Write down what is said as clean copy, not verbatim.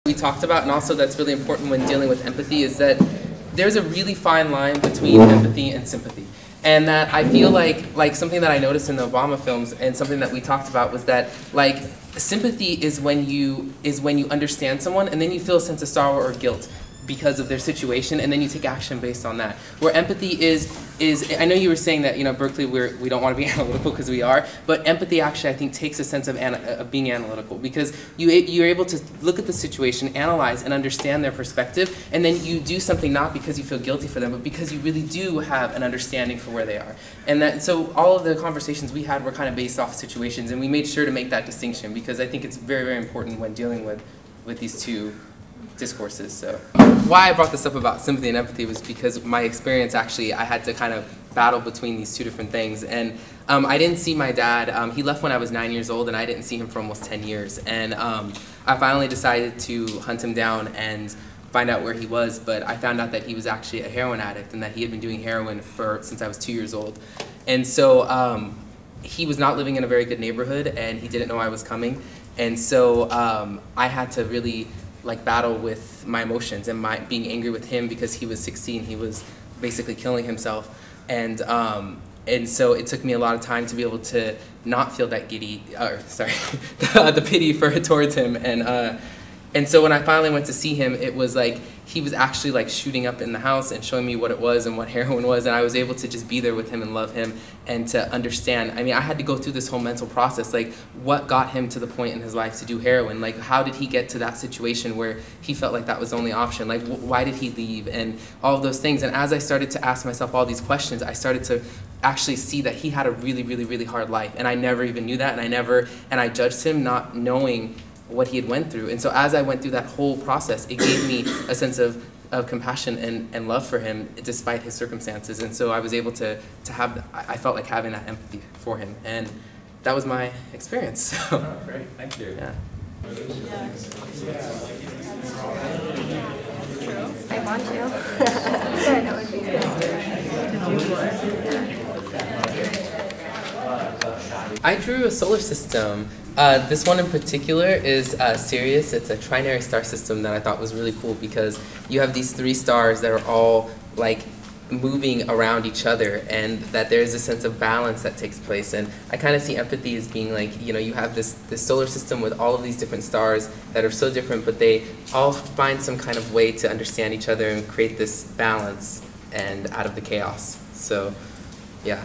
We talked about, and also that's really important when dealing with empathy, is that there's a really fine line between empathy and sympathy. And that I feel like something that I noticed in the Obama films and something that we talked about was that like sympathy is when you understand someone and then you feel a sense of sorrow or guilt because of their situation, and then you take action based on that. Where empathy is I know you were saying that, you know, Berkeley we don't want to be analytical because we are, but empathy actually I think takes a sense of being analytical, because you're able to look at the situation, analyze and understand their perspective, and then you do something not because you feel guilty for them, but because you really do have an understanding for where they are. And that, so all of the conversations we had were kind of based off situations, and we made sure to make that distinction because I think it's very, very important when dealing with these two discourses. So why I brought this up about sympathy and empathy was because my experience, actually I had to kind of battle between these two different things. And I didn't see my dad. He left when I was 9 years old, and I didn't see him for almost 10 years. And I finally decided to hunt him down and find out where he was, but I found out that he was actually a heroin addict and that he had been doing heroin since I was 2 years old. And so he was not living in a very good neighborhood, and he didn't know I was coming. And so I had to really battle with my emotions and being angry with him because he was 16. He was basically killing himself, and so it took me a lot of time to be able to not feel that the pity towards him, and so when I finally went to see him, it was like he was actually shooting up in the house and showing me what it was and what heroin was, and I was able to just be there with him and love him and to understand. I mean, I had to go through this whole mental process, what got him to the point in his life to do heroin? How did he get to that situation where he felt like that was the only option? Why did he leave? And all of those things. And as I started to ask myself all these questions, I started to actually see that he had a really, really, really hard life, and I never even knew that, and I judged him not knowing what he had went through. And so as I went through that whole process, it gave me a sense of compassion and love for him despite his circumstances. And so I was able to have, I felt like having that empathy for him. And that was my experience. So. Oh, great, thank you. Yeah. I want to. Sorry, that would be good. I drew a solar system. This one in particular is Sirius. It's a trinary star system that I thought was really cool because you have these 3 stars that are all moving around each other, and that there's a sense of balance that takes place. And I kind of see empathy as being you have this solar system with all of these different stars that are so different, but they all find some kind of way to understand each other and create this balance and out of the chaos. So, yeah.